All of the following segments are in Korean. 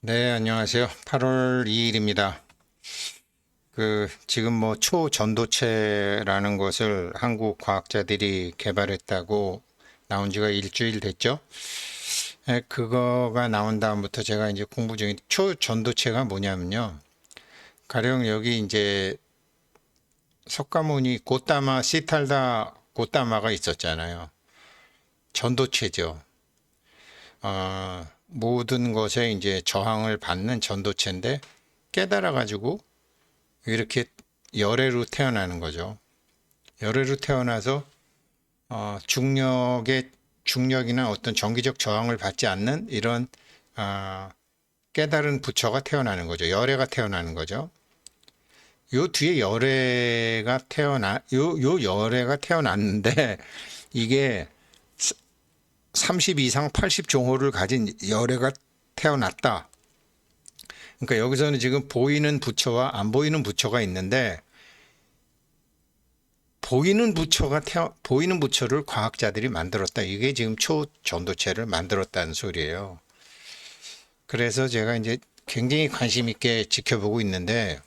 네, 안녕하세요. 8월 2일입니다. 지금 뭐 초전도체라는 것을 한국 과학자들이 개발했다고 나온 지가 일주일 됐죠. 그거가 나온 다음부터 제가 이제 공부 중인 초전도체가 뭐냐면요. 가령 여기 이제 석가모니 고타마 시탈다 고타마가 있었잖아요. 전도체죠. 모든 것에 이제 저항을 받는 전도체인데 깨달아가지고 이렇게 열애로 태어나는 거죠. 열애로 태어나서 중력이나 어떤 정기적 저항을 받지 않는 이런 어, 깨달은 부처가 태어나는 거죠. 열애가 태어나는 거죠. 요 뒤에 요 열애가 태어났는데 이게 30 이상 80 종호를 가진 열애가 태어났다. 그러니까 여기서는 지금 보이는 부처와 안 보이는 부처가 있는데 보이는 부처를 과학자들이 만들었다. 이게 지금 초전도체를 만들었다는 소리예요. 그래서 제가 이제 굉장히 관심 있게 지켜보고 있는데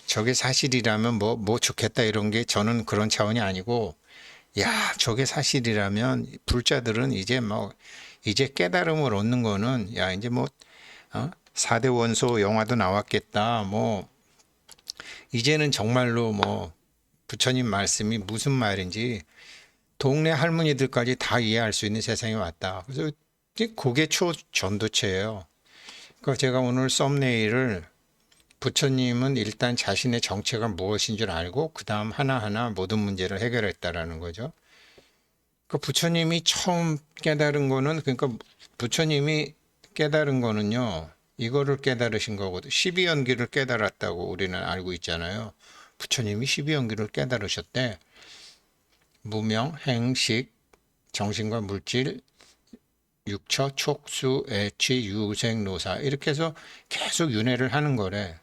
저게 사실이라면 뭐 좋겠다 이런 게 저는 그런 차원이 아니고 야, 저게 사실이라면 불자들은 이제 깨달음을 얻는 거는 야, 이제 4대 원소 영화도 나왔겠다. 이제는 정말로 부처님 말씀이 무슨 말인지 동네 할머니들까지 다 이해할 수 있는 세상이 왔다. 그래서 그게 초전도체예요. 그러니까 제가 오늘 썸네일을 부처님은 일단 자신의 정체가 무엇인 줄 알고 그 다음 하나하나 모든 문제를 해결했다라는 거죠. 그 부처님이 처음 깨달은 거는 그러니까 부처님이 깨달은 거는요. 이거를 깨달으신 거거든. 12연기를 깨달았다고 우리는 알고 있잖아요. 부처님이 12연기를 깨달으셨대. 무명, 행식, 정신과 물질, 육처, 촉수, 애취, 유생, 노사 이렇게 해서 계속 윤회를 하는 거래.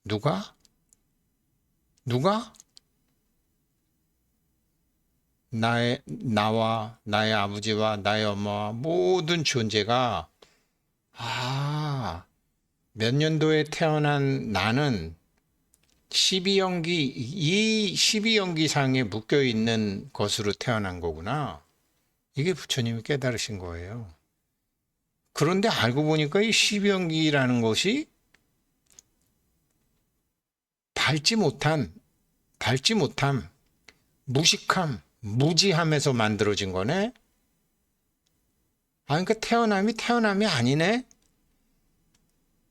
누가? 누가? 나와 나의 아버지와 나의 엄마와 모든 존재가 몇 년도에 태어난 나는 12연기 이 12연기상에 묶여 있는 것으로 태어난 거구나. 이게 부처님이 깨달으신 거예요. 그런데 알고 보니까 이 12연기라는 것이 밟지 못한 밟지 못함, 무식함, 무지함에서 만들어진 거네. 그러니까 태어남이 아니네.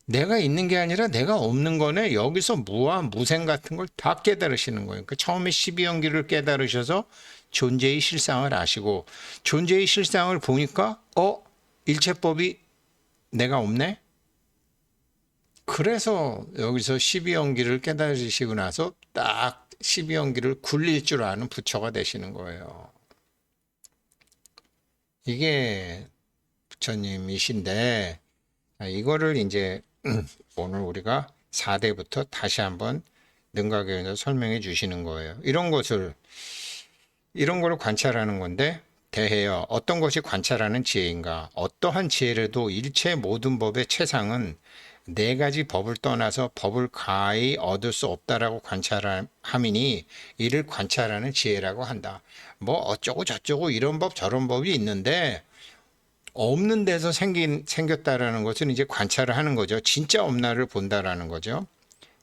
내가 있는 게 아니라 내가 없는 거네. 여기서 무와 무생 같은 걸 다 깨달으시는 거예요. 그러니까 처음에 12연기를 깨달으셔서 존재의 실상을 아시고 존재의 실상을 보니까 일체법이 내가 없네. 그래서 여기서 12연기를 깨달으시고 나서 딱 12연기를 굴릴 줄 아는 부처가 되시는 거예요. 이게 부처님이신데 이거를 이제 오늘 우리가 4대부터 다시 한번 능가교에서 설명해 주시는 거예요. 이런 걸 관찰하는 건데 대해요. 어떤 것이 관찰하는 지혜인가? 어떠한 지혜라도 일체 모든 법의 최상은 네 가지 법을 떠나서 법을 가히 얻을 수 없다라고 관찰함이니 이를 관찰하는 지혜라고 한다. 뭐 어쩌고 저쩌고 이런 법 저런 법이 있는데 없는 데서 생겼다라는 것은 이제 관찰을 하는 거죠. 진짜 없나를 본다라는 거죠.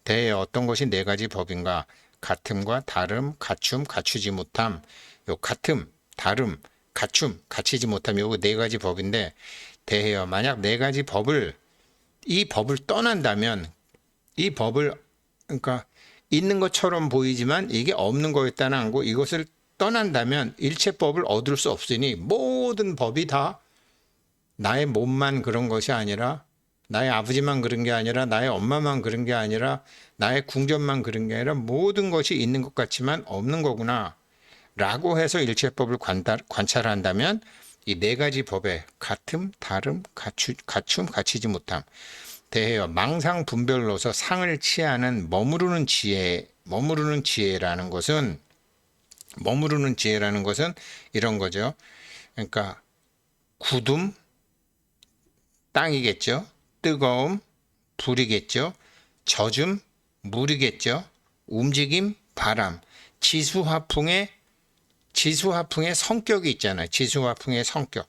대에 어떤 것이 네 가지 법인가? 같음과 다름, 갖춤, 갖추지 못함. 요 같음, 다름, 갖춤, 갖추지 못함. 요거 네 가지 법인데 대해요. 만약 네 가지 이 법을 떠난다면 이 법을 그러니까 있는 것처럼 보이지만 이게 없는 거였다는 거 이것을 떠난다면 일체법을 얻을 수 없으니 모든 법이 다 나의 몸만 그런 것이 아니라 나의 아버지만 그런 게 아니라 나의 엄마만 그런 게 아니라 나의 궁전만 그런 게 아니라 모든 것이 있는 것 같지만 없는 거구나 라고 해서 일체법을 관찰한다면 이 네 가지 법의 같음, 다름, 갖춤, 갖추지 못함 대해요. 망상 분별로서 상을 취하는 머무르는 지혜라는 것은 이런 거죠. 그러니까 굳음, 땅이겠죠. 뜨거움, 불이겠죠. 젖음, 물이겠죠. 움직임, 바람. 지수화풍의 성격이 있잖아요. 지수화풍의 성격.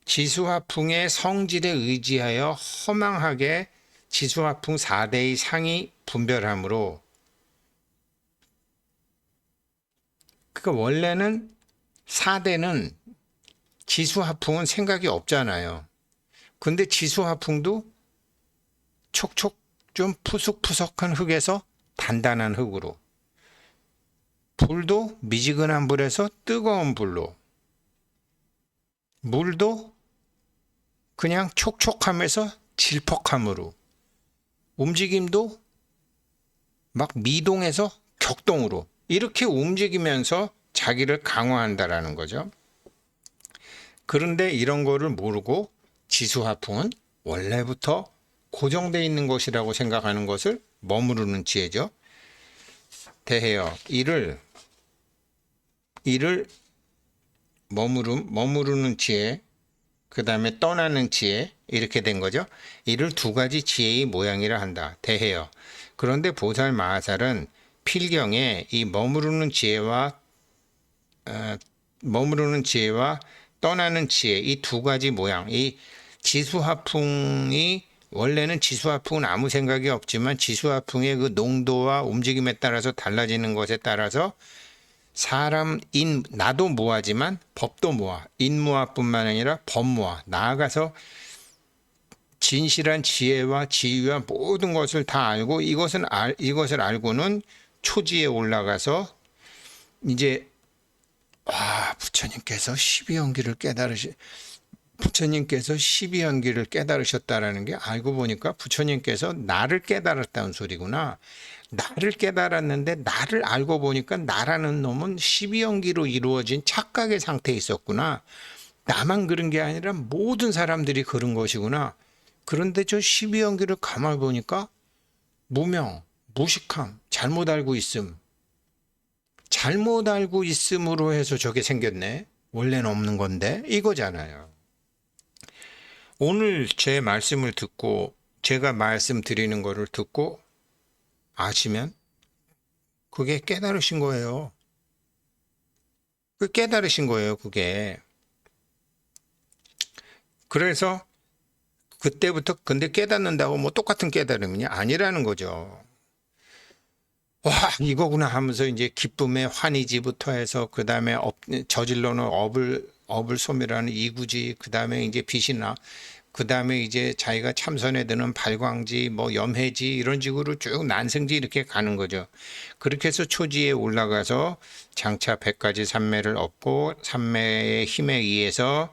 지수화풍의 성질에 의지하여 허망하게 지수화풍 4대의 상이 분별하므로, 그러니까 원래는 4대는 지수화풍은 생각이 없잖아요. 근데 지수화풍도 촉촉 좀 푸석푸석한 흙에서 단단한 흙으로, 불도 미지근한 불에서 뜨거운 불로, 물도 그냥 촉촉함에서 질퍽함으로, 움직임도 막 미동에서 격동으로 이렇게 움직이면서 자기를 강화한다라는 거죠. 그런데 이런 거를 모르고 지수화풍은 원래부터 고정되어 있는 것이라고 생각하는 것을 머무르는 지혜죠. 대해요. 이를 머무르는 지혜, 그 다음에 떠나는 지혜, 이렇게 된 거죠. 이를 두 가지 지혜의 모양이라 한다. 대해요. 그런데 보살 마하살은 필경에 이 머무르는 지혜와 떠나는 지혜, 이 두 가지 모양, 이 지수화풍이, 원래는 지수화풍은 아무 생각이 없지만 지수화풍의 그 농도와 움직임에 따라서 달라지는 것에 따라서 나도 모하지만 법도 모하, 인모하뿐만 아니라 법모하, 나아가서 진실한 지혜와 지위와 모든 것을 다 알고, 이것을 알고는 초지에 올라가서 이제 부처님께서 12연기를 깨달으셨다라는 게, 알고 보니까 부처님께서 나를 깨달았다는 소리구나. 나를 깨달았는데 나를 알고 보니까 나라는 놈은 12연기로 이루어진 착각의 상태에 있었구나. 나만 그런 게 아니라 모든 사람들이 그런 것이구나. 그런데 저 12연기를 가만히 보니까 무명, 무식함, 잘못 알고 있음으로 해서 저게 생겼네. 원래는 없는 건데, 이거잖아요. 오늘 제 말씀을 듣고, 제가 말씀드리는 거를 듣고 아시면 그게 깨달으신 거예요. 그게. 그래서 그때부터, 근데 깨닫는다고 뭐 똑같은 깨달음이냐? 아니라는 거죠. 와, 이거구나 하면서 이제 기쁨의 환희지부터 해서, 그 다음에 저질러는 업을 소멸하는 이구지, 그 다음에 이제 빛이나, 그 다음에 이제 자기가 참선에 드는 발광지, 뭐 염해지, 이런 식으로 쭉 난승지 이렇게 가는 거죠. 그렇게 해서 초지에 올라가서 장차 100가지 삼매를 얻고, 삼매의 힘에 의해서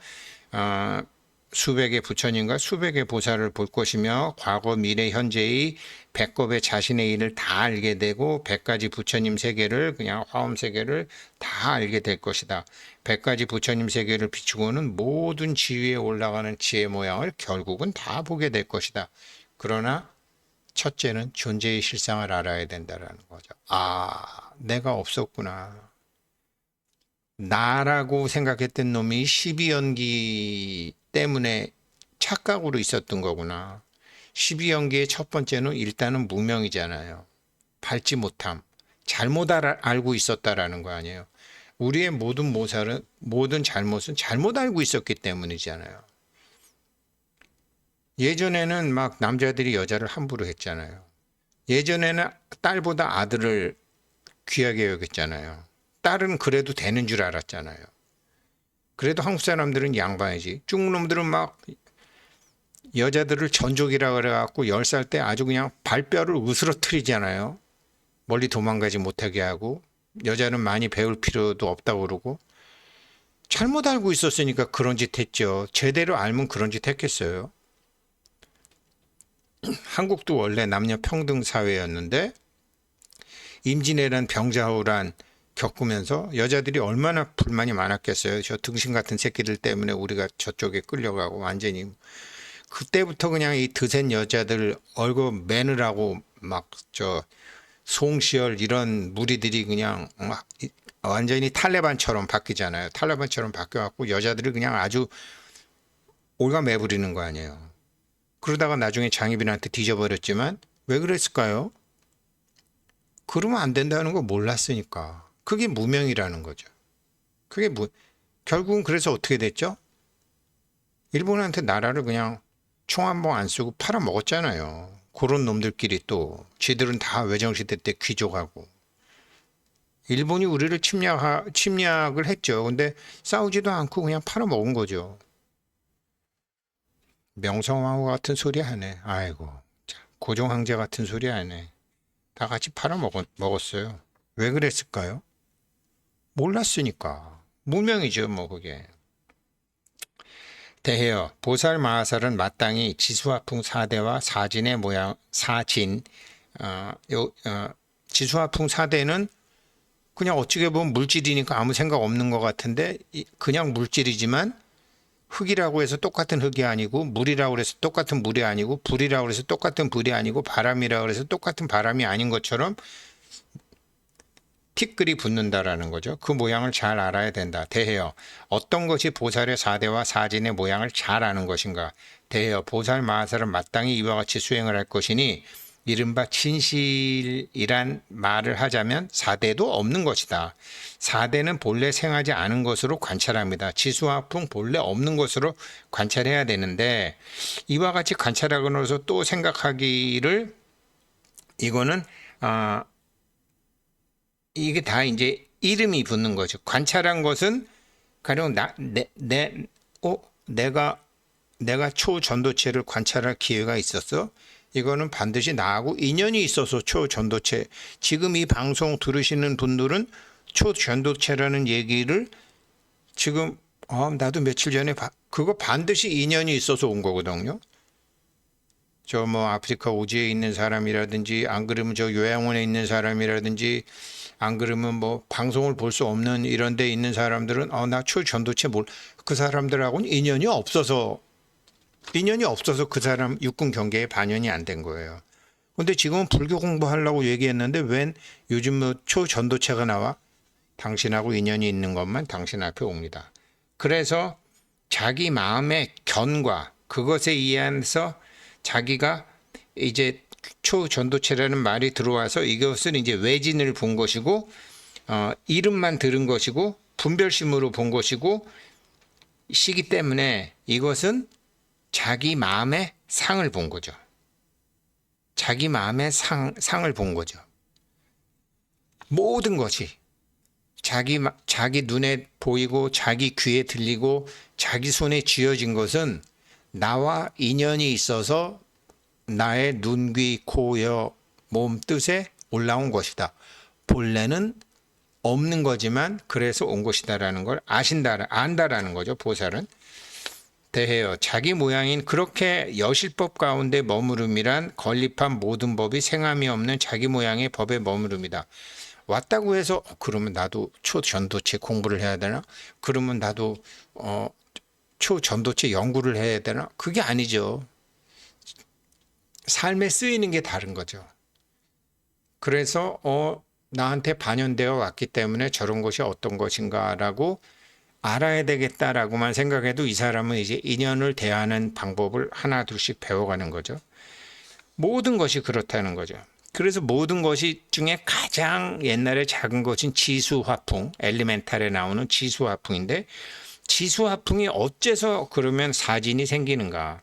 수백의 부처님과 수백의 보살을 볼 것이며, 과거 미래 현재의 배꼽의 자신의 일을 다 알게 되고, 100가지 부처님 세계를, 그냥 화엄 세계를 다 알게 될 것이다. 100가지 부처님 세계를 비추고는 모든 지위에 올라가는 지혜 모양을 결국은 다 보게 될 것이다. 그러나 첫째는 존재의 실상을 알아야 된다라는 거죠. 내가 없었구나. 나라고 생각했던 놈이 12연기 때문에 착각으로 있었던 거구나. 12연기의 첫 번째는 일단은 무명이잖아요. 밟지 못함. 잘못 알고 있었다라는 거 아니에요. 우리의 모든 잘못은 잘못 알고 있었기 때문이잖아요. 예전에는 막 남자들이 여자를 함부로 했잖아요. 예전에는 딸보다 아들을 귀하게 여겼잖아요. 딸은 그래도 되는 줄 알았잖아요. 그래도 한국 사람들은 양반이지. 중국 놈들은 막 여자들을 전족이라 그래갖고 10살 때 아주 그냥 발뼈를 으스러뜨리잖아요. 멀리 도망가지 못하게 하고, 여자는 많이 배울 필요도 없다고 그러고. 잘못 알고 있었으니까 그런 짓 했죠. 제대로 알면 그런 짓 했겠어요. 한국도 원래 남녀 평등 사회였는데, 임진왜란 병자호란 겪으면서 여자들이 얼마나 불만이 많았겠어요. 저 등신 같은 새끼들 때문에 우리가 저쪽에 끌려가고, 완전히 그때부터 그냥 이 드센 여자들 얼굴 매느라고 막 송시열 이런 무리들이 그냥 막 완전히 탈레반처럼 바뀌잖아요. 탈레반처럼 바뀌어갖고 여자들을 그냥 아주 올가매부리는 거 아니에요. 그러다가 나중에 장희빈한테 뒤져버렸지만 왜 그랬을까요? 그러면 안 된다는 거 몰랐으니까. 그게 무명이라는 거죠. 결국은 그래서 어떻게 됐죠? 일본한테 나라를 그냥 총 한 방 안 쓰고 팔아먹었잖아요. 그런 놈들끼리 또 지들은 다 외정시대 때 귀족하고 일본이 우리를 침략을 했죠. 근데 싸우지도 않고 그냥 팔아먹은 거죠. 명성황후 같은 소리 하네. 아이고, 고종황제 같은 소리 하네. 다 같이 팔아먹었어요. 왜 그랬을까요? 몰랐으니까. 무명이죠, 뭐 그게. 대해여 보살마하살은 마땅히 지수화풍 사대와 사진의 모양 지수화풍 사대는 그냥 어찌게 보면 물질이니까 아무 생각 없는 것 같은데 그냥 물질이지만 흙이라고 해서 똑같은 흙이 아니고 물이라고 해서 똑같은 물이 아니고 불이라고 해서 똑같은 불이 아니고 바람이라고 해서 똑같은 바람이 아닌 것처럼 티끌이 붙는다라는 거죠. 그 모양을 잘 알아야 된다. 대해여 어떤 것이 보살의 사대와 사진의 모양을 잘 아는 것인가. 대해여 보살 마하살은 마땅히 이와 같이 수행을 할 것이니 이른바 진실이란 말을 하자면 사대도 없는 것이다. 사대는 본래 생하지 않은 것으로 관찰합니다. 지수화풍 본래 없는 것으로 관찰해야 되는데 이와 같이 관찰하고 나서 또 생각하기를 이거는 이게 다 이제 이름이 붙는 거죠. 관찰한 것은 가령 내가 초전도체를 관찰할 기회가 있었어. 이거는 반드시 나하고 인연이 있어서 초전도체. 지금 이 방송 들으시는 분들은 초전도체라는 얘기를 지금 나도 며칠 전에 그거 반드시 인연이 있어서 온 거거든요. 저 뭐 아프리카 오지에 있는 사람이라든지 안 그러면 저 요양원에 있는 사람이라든지 안 그러면 뭐 방송을 볼 수 없는 이런 데 있는 사람들은 나 초전도체 그 사람들하고는 인연이 없어서 그 사람 육군 경계에 반영이 안 된 거예요. 근데 지금은 불교 공부하려고 얘기했는데 웬 요즘 뭐 초전도체가 나와? 당신하고 인연이 있는 것만 당신 앞에 옵니다. 그래서 자기 마음의 견과 그것에 의해서 자기가 이제 초전도체라는 말이 들어와서 이것은 이제 외진을 본 것이고 이름만 들은 것이고 분별심으로 본 것이고 시기 때문에 이것은 자기 마음의 상을 본 거죠. 자기 마음의 상을 본 거죠. 모든 것이 자기 눈에 보이고 자기 귀에 들리고 자기 손에 쥐어진 것은 나와 인연이 있어서 나의 눈, 귀, 코, 여, 몸 뜻에 올라온 것이다. 본래는 없는 거지만 그래서 온 것이다라는 걸 안다라는 거죠. 보살은. 대해여 자기 모양인 그렇게 여실법 가운데 머무름이란 건립한 모든 법이 생함이 없는 자기 모양의 법에 머무름이다. 왔다고 해서 그러면 나도 초전도체 공부를 해야 되나? 그러면 나도 초전도체 연구를 해야 되나? 그게 아니죠. 삶에 쓰이는 게 다른 거죠. 그래서 나한테 반영되어 왔기 때문에 저런 것이 어떤 것인가라고 알아야 되겠다라고만 생각해도 이 사람은 이제 인연을 대하는 방법을 하나 둘씩 배워가는 거죠. 모든 것이 그렇다는 거죠. 그래서 모든 것이 중에 가장 옛날에 작은 것인 지수화풍, 엘리멘탈에 나오는 지수화풍인데 지수화풍이 어째서 그러면 사진이 생기는가?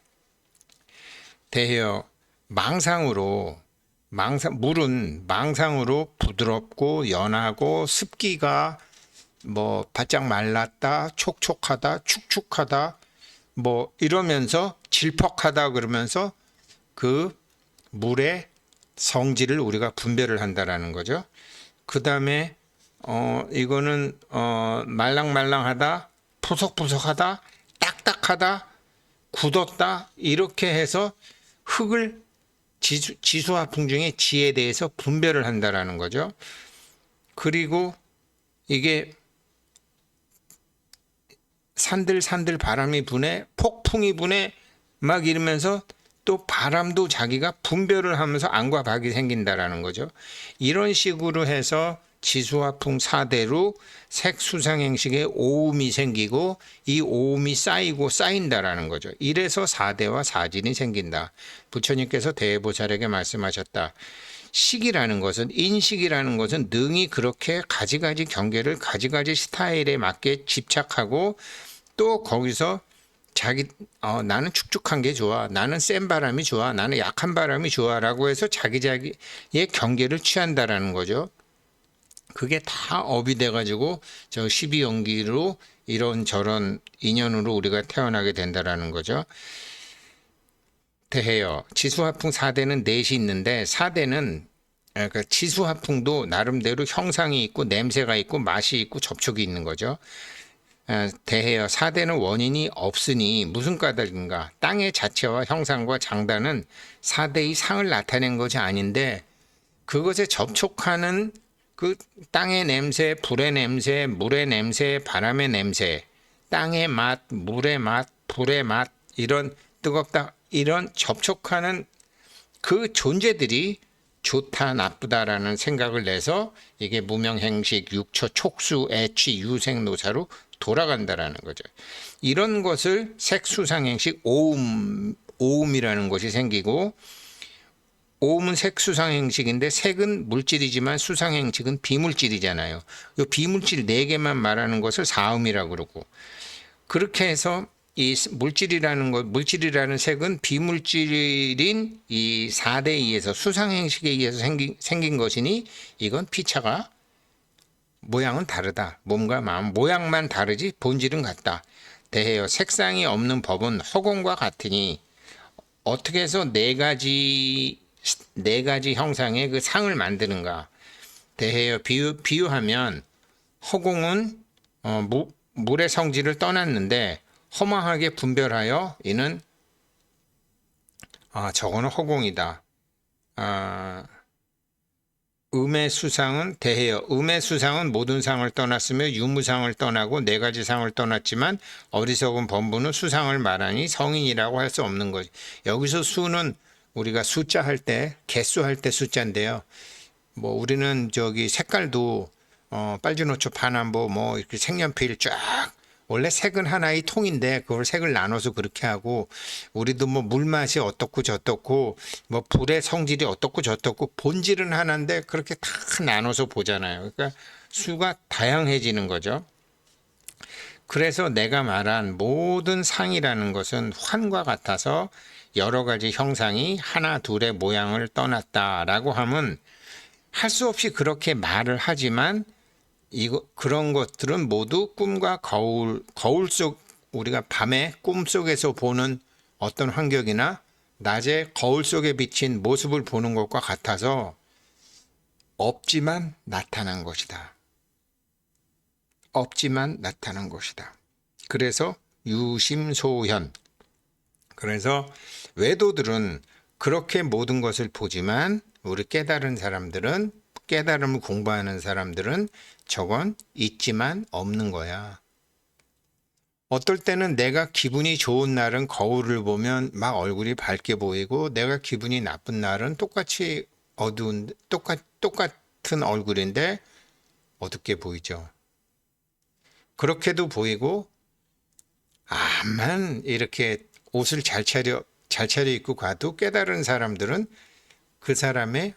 대해여 물은 망상으로 부드럽고 연하고 습기가 뭐 바짝 말랐다, 촉촉하다, 축축하다 뭐 이러면서 질퍽하다 그러면서 그 물의 성질을 우리가 분별을 한다라는 거죠. 그 다음에 이거는 말랑말랑하다, 푸석푸석하다, 딱딱하다, 굳었다 이렇게 해서 흙을 지수화풍 중에 지에 대해서 분별을 한다라는 거죠. 그리고 이게 산들 바람이 부네, 폭풍이 부네 막 이러면서 또 바람도 자기가 분별을 하면서 안과 박이 생긴다라는 거죠. 이런 식으로 해서 지수화풍 4대로 색수상행식에 오음이 생기고 이 오음이 쌓이고 쌓인다라는 거죠. 이래서 4대와 사진이 생긴다. 부처님께서 대보살에게 말씀하셨다. 식이라는 것은, 인식이라는 것은 능히 그렇게 가지가지 경계를 가지가지 스타일에 맞게 집착하고 또 거기서 나는 축축한 게 좋아, 나는 센 바람이 좋아, 나는 약한 바람이 좋아라고 해서 자기의 경계를 취한다라는 거죠. 그게 다 업이 돼가지고 저 12연기로 이런저런 인연으로 우리가 태어나게 된다라는 거죠. 대해요. 지수화풍 4대는 넷이 있는데 4대는 그러니까 지수화풍도 나름대로 형상이 있고 냄새가 있고 맛이 있고 접촉이 있는 거죠. 대해요. 4대는 원인이 없으니 무슨 까닭인가? 땅의 자체와 형상과 장단은 4대의 상을 나타낸 것이 아닌데 그것에 접촉하는 그 땅의 냄새, 불의 냄새, 물의 냄새, 바람의 냄새, 땅의 맛, 물의 맛, 불의 맛, 이런 뜨겁다, 이런 접촉하는 그 존재들이 좋다, 나쁘다라는 생각을 내서 이게 무명행식, 육처, 촉수, 애취, 유생노사로 돌아간다라는 거죠. 이런 것을 색수상행식 오음이라는 것이 생기고, 오음은 색수상행식인데 색은 물질이지만 수상행식은 비물질이잖아요. 이 비물질 4개만 말하는 것을 사음이라고 그러고, 그렇게 해서 이 물질이라는 색은 비물질인 이 4대에 의해서 수상행식에 의해서 생긴 것이니 이건 피차가 모양은 다르다. 몸과 마음 모양만 다르지 본질은 같다. 대해요. 색상이 없는 법은 허공과 같으니 어떻게 해서 네 가지 형상의 그 상을 만드는가. 대해요. 비유하면 허공은 물의 성질을 떠났는데 허망하게 분별하여 이는 저거는 허공이다. 음의 수상은 대해요. 음의 수상은 모든 상을 떠났으며 유무상을 떠나고 4가지 상을 떠났지만 어리석은 범부는 수상을 말하니 성인이라고 할 수 없는 거지. 여기서 수는 우리가 숫자 할 때, 개수 할 때 숫자인데요. 뭐 우리는 저기 색깔도 빨주노초 파남보 뭐 이렇게 색연필 쫙, 원래 색은 하나의 통인데 그걸 색을 나눠서 그렇게 하고, 우리도 뭐 물맛이 어떻고 저떻고 뭐 불의 성질이 어떻고 저떻고 본질은 하나인데 그렇게 다 나눠서 보잖아요. 그러니까 수가 다양해지는 거죠. 그래서 내가 말한 모든 상이라는 것은 환과 같아서 여러 가지 형상이 하나 둘의 모양을 떠났다라고 하면 할 수 없이 그렇게 말을 하지만 그런 것들은 모두 꿈과 거울 속, 우리가 밤에 꿈속에서 보는 어떤 환경이나 낮에 거울 속에 비친 모습을 보는 것과 같아서 없지만 나타난 것이다. 없지만 나타난 것이다. 그래서 유심소현. 그래서 외도들은 그렇게 모든 것을 보지만 우리 깨달음을 공부하는 사람들은 저건 있지만 없는 거야. 어떨 때는 내가 기분이 좋은 날은 거울을 보면 막 얼굴이 밝게 보이고, 내가 기분이 나쁜 날은 똑같이 똑같은 얼굴인데 어둡게 보이죠. 그렇게도 보이고, 암만 이렇게 옷을 잘 차려 입고 가도 깨달은 사람들은 그 사람의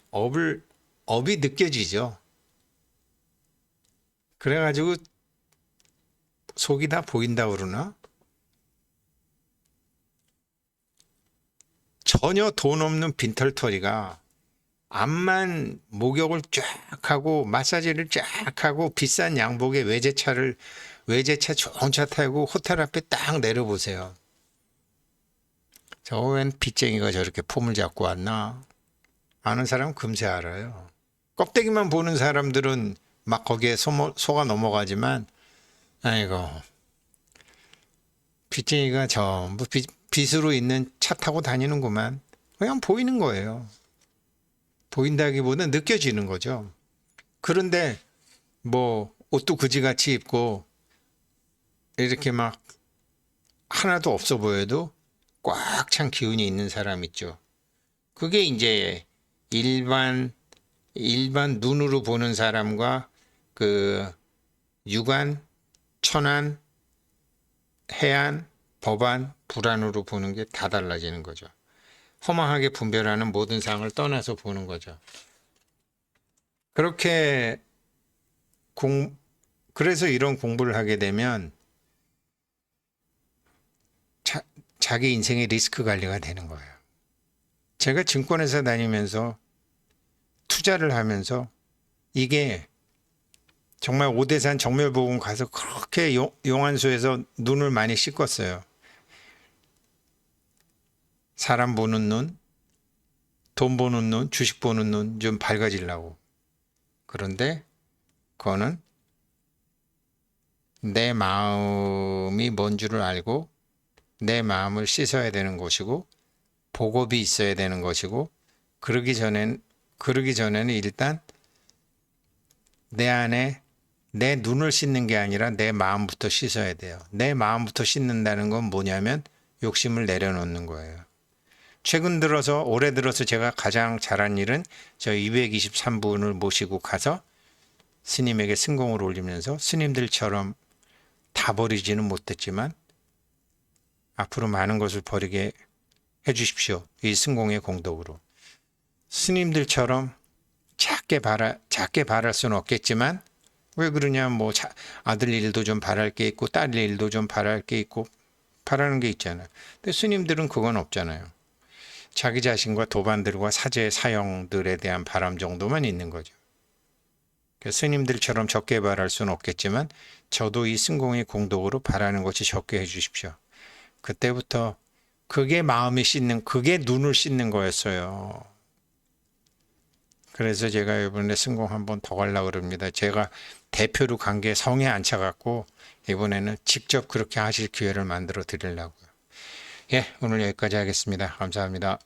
업이 느껴지죠. 그래가지고 속이 다 보인다 그러나? 전혀 돈 없는 빈털터리가 암만 목욕을 쫙 하고 마사지를 쫙 하고 비싼 양복에 외제차 좋은 차 타고 호텔 앞에 딱 내려보세요. 저 웬 빚쟁이가 저렇게 폼을 잡고 왔나? 아는 사람은 금세 알아요. 껍데기만 보는 사람들은 막 거기에 속아 넘어가지만, 아이고, 빚쟁이가 전부 빚으로 있는 차 타고 다니는구만. 그냥 보이는 거예요. 보인다기보다 느껴지는 거죠. 그런데 뭐 옷도 그지같이 입고 이렇게 막 하나도 없어 보여도 꽉 찬 기운이 있는 사람 있죠. 그게 이제 일반 눈으로 보는 사람과 그 유관, 천안, 해안, 법안, 불안으로 보는 게 다 달라지는 거죠. 허망하게 분별하는 모든 상을 떠나서 보는 거죠. 그렇게 그래서 이런 공부를 하게 되면 자기 인생의 리스크 관리가 되는 거예요. 제가 증권회사 다니면서 투자를 하면서 이게 정말 오대산 정멸보험 가서 그렇게 용안소에서 눈을 많이 씻었어요. 사람 보는 눈, 돈 보는 눈, 주식 보는 눈 좀 밝아지려고. 그런데 그거는 내 마음이 뭔 줄을 알고 내 마음을 씻어야 되는 것이고 복업이 있어야 되는 것이고 그러기 전에는 일단 내 안에 내 눈을 씻는 게 아니라 내 마음부터 씻어야 돼요. 내 마음부터 씻는다는 건 뭐냐면 욕심을 내려놓는 거예요. 올해 들어서 제가 가장 잘한 일은 저 223분을 모시고 가서 스님에게 승공을 올리면서 스님들처럼 다 버리지는 못했지만 앞으로 많은 것을 버리게 해 주십시오. 이 승공의 공덕으로. 스님들처럼 작게 바랄 수는 없겠지만 왜 그러냐 아들 일도 좀 바랄 게 있고 딸 일도 좀 바랄 게 있고 바라는 게 있잖아요. 근데 스님들은 그건 없잖아요. 자기 자신과 도반들과 사제 사형들에 대한 바람 정도만 있는 거죠. 스님들처럼 적게 바랄 수는 없겠지만 저도 이 승공의 공덕으로 바라는 것이 적게 해 주십시오. 그때부터 그게 그게 눈을 씻는 거였어요. 그래서 제가 이번에 승공 한번 더 가려고 그럽니다. 제가 대표로 간 게 성에 안 차갖고 이번에는 직접 그렇게 하실 기회를 만들어 드리려고요. 예, 오늘 여기까지 하겠습니다. 감사합니다.